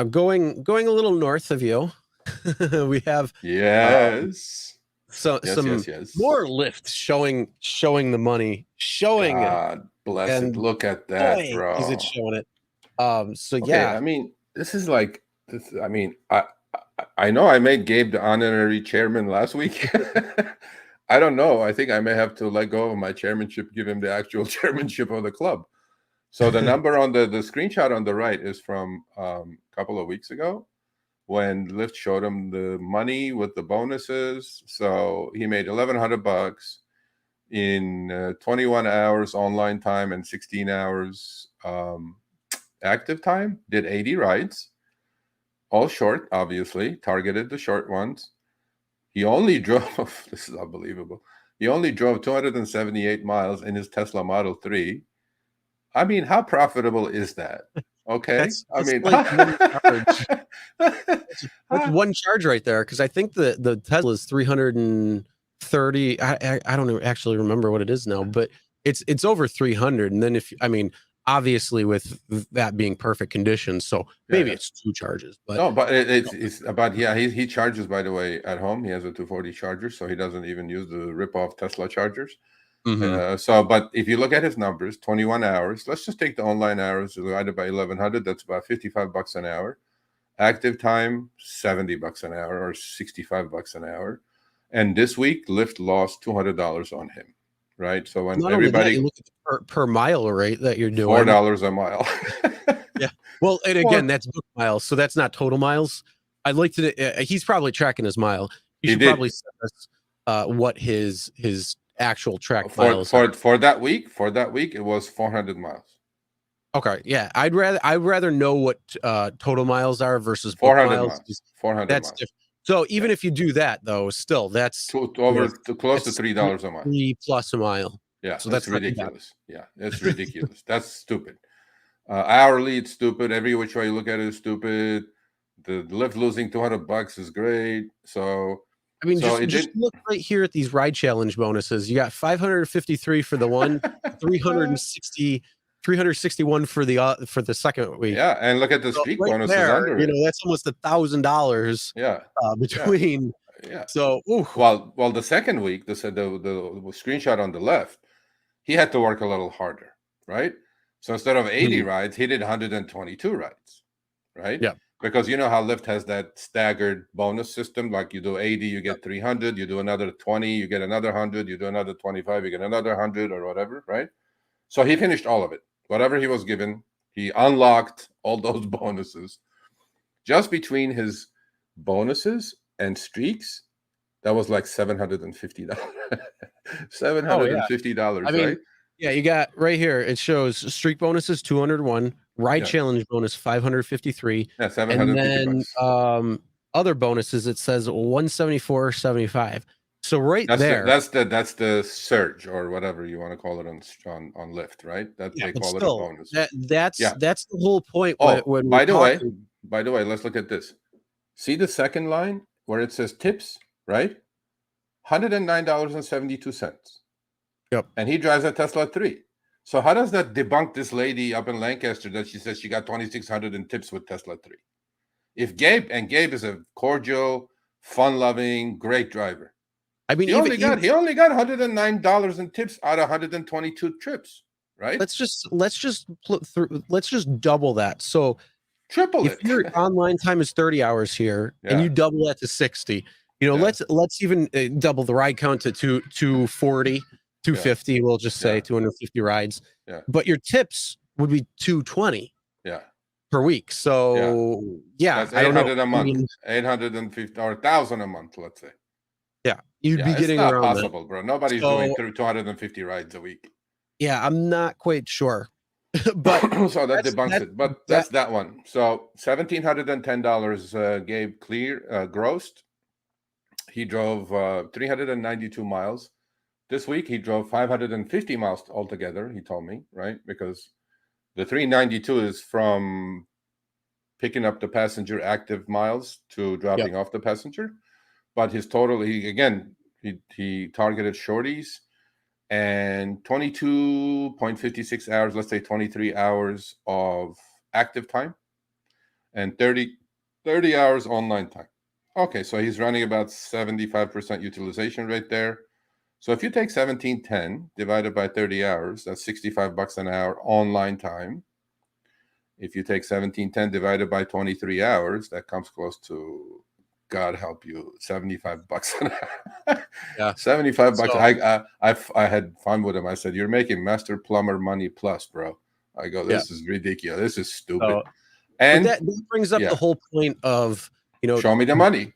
Going a little north of you, we have Yes. some Yes. more Lyft showing the money, showing it, God bless it. and Look at that, boy, is it bro. showing it. So Okay, yeah, I mean, this is like this. I mean, I know I made Gabe the honorary chairman last week. I don't know. I think I may have to let go of my chairmanship, give him the actual chairmanship of the club. So the number on the screenshot on the right is from a couple of weeks ago when Lyft showed him the money with the bonuses. So he made $1,100 in 21 hours online time and 16 hours active time. Did 80 rides, all short, obviously, targeted the short ones. He only drove, this is unbelievable. He only drove 278 miles in his Tesla Model 3. I mean, how profitable is that? Okay. I that's mean, like one charge. That's one charge right there, because I think the Tesla is 330. I don't actually remember what it is now, but it's over 300. And then obviously with that being perfect conditions, so maybe yeah. it's two charges, but No, but it's about, yeah, he charges, by the way, at home. He has a 240 charger, so he doesn't even use the rip-off Tesla chargers. But if you look at his numbers, 21 hours, let's just take the online hours divided by 1,100. That's about $55 an hour. Active time, $70 an hour or $65 an hour. And this week, Lyft lost $200 on him, right? So when not only that, everybody, you look at the per mile rate that you're doing. $4 a mile. Yeah. Well, and again, that's book miles, so that's not total miles. I'd like to. He's probably tracking his mile. You He should probably did. send us what his actual track For miles are. for that week, it was 400 miles. Okay, yeah, I'd rather know what total miles are versus book 400 miles. miles. 400 That's miles. different. So even Yeah. if you do that, though, still that's Close to $3 a mile. 3+ a mile. Yeah, So it's that's not too bad. ridiculous. Yeah, it's ridiculous. That's stupid. Hourly, it's stupid. Every which way you look at it is stupid. The Lyft losing $200 is great. So I mean, it just did. look right here at these ride challenge bonuses. You got 553 for the one, 361 for the second week. Yeah, and look at the So streak right bonuses there, under it. that's almost $1,000 Yeah, yeah, between. yeah. So, ooh. Well, the second week, the screenshot on the left, he had to work a little harder, right? So instead of 80 rides, he did 122 rides, right? Yeah. Because you know how Lyft has that staggered bonus system, like you do 80, you get 300, you do another 20, you get another 100, you do another 25, you get another 100 or whatever, right? So he finished all of it. Whatever he was given, he unlocked all those bonuses. Just between his bonuses and streaks, that was like $750. $750, I mean, right? yeah, you got right here. It shows streak bonuses 201, ride challenge bonus 553, Yeah, and 750 then bucks. other bonuses it says 174.75. So That's there, that's the surge or whatever you want to call it on Lyft, right? That yeah, they but call it a still, bonus. that's Yeah. the whole point Oh, when we're by the talking. way, let's look at this. See the second line where it says tips, right? $109.72. Yep. And he drives a Tesla 3. So how does that debunk this lady up in Lancaster that she says she got 2,600 in tips with Tesla 3? If Gabe is a cordial, fun-loving, great driver. I mean, He only got $109 in tips out of 122 trips, right? let's just double that. So Triple if it. your online time is 30 hours here and you double that to 60, let's even double the ride count to 240, 250. We'll just say 250 rides. Yeah. But your tips would be 220. Yeah. Per week. So that's I don't know. a month. 850 or 1,000 a month, let's say. Yeah, you'd be It's getting not around possible, bro. Nobody's doing 250 rides a week. Yeah, I'm not quite sure. But so that debunks it. But that's that one. So $1,710 Gabe clear grossed. He drove 392 miles. This week he drove 550 miles altogether, he told me, right? Because the 392 is from picking up the passenger active miles to dropping off the passenger. But his total, he targeted shorties and 22.56 hours, let's say 23 hours of active time. and 30 hours online time. Okay, so he's running about 75% utilization rate there. So if you take 1710 divided by 30 hours, that's $65 an hour online time. If you take 1710 divided by 23 hours, that comes close to, God help you, $75 an hour. Yeah. $75. So, I had fun with him. I said, "You're making master plumber money plus, bro." I go, "This is ridiculous. This is stupid." So, And but that brings up the whole point of, show me the money.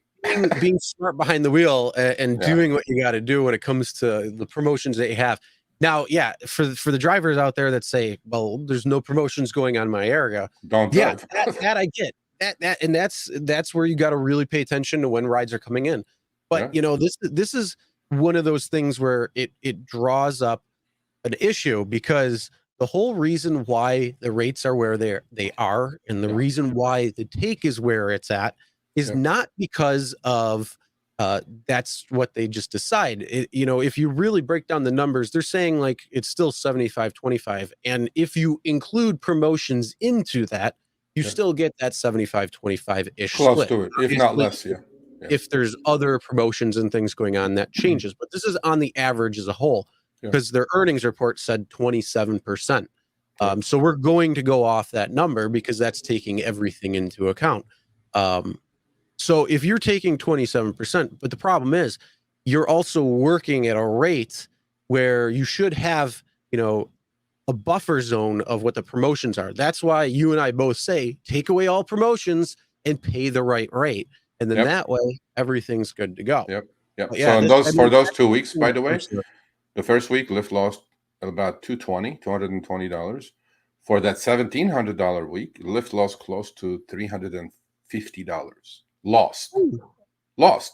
being smart behind the wheel and doing what you got to do when it comes to the promotions that you have. Now, for the drivers out there that say, "Well, there's no promotions going on in my area," don't drive. that I get and that's where you got to really pay attention to when rides are coming in. But this is one of those things where it draws up an issue, because the whole reason why the rates are where they are, and the reason why the take is where it's at, is not because of that's what they just decide. If you really break down the numbers, they're saying like it's still 75-25, and if you include promotions into that, you still get that 75-25 ish close split. to it, if not less. If there's other promotions and things going on, that changes, but this is on the average as a whole, because their earnings report said 27%. So we're going to go off that number because that's taking everything into account. So if you're taking 27%, but the problem is you're also working at a rate where you should have, a buffer zone of what the promotions are. That's why you and I both say, take away all promotions and pay the right rate. And then that way everything's good to go. So for those 2 weeks, by the way, the first week Lyft lost about $220. For that $1,700 week, Lyft lost close to $350. Lost.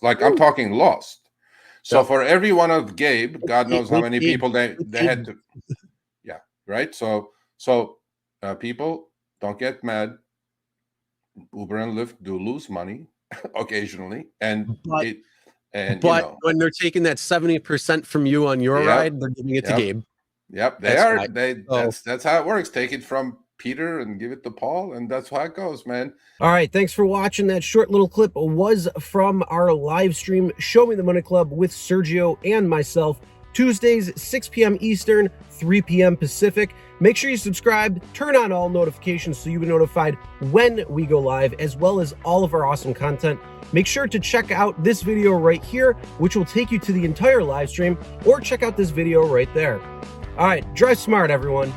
Like I'm talking lost. So for every one of Gabe, God knows how many people they had to. Right. So people, don't get mad. Uber and Lyft do lose money occasionally, but when they're taking that 70% from you on your ride, they're giving it to Gabe. That's how it works. Take it from Peter and give it to Paul, and that's how it goes, man. All right, thanks for watching. That short little clip was from our live stream, Show Me the Money Club, with Sergio and myself, Tuesdays, 6 p.m. Eastern, 3 p.m. Pacific. Make sure you subscribe, turn on all notifications so you'll be notified when we go live, as well as all of our awesome content. Make sure to check out this video right here, which will take you to the entire live stream, or check out this video right there. All right, drive smart, everyone.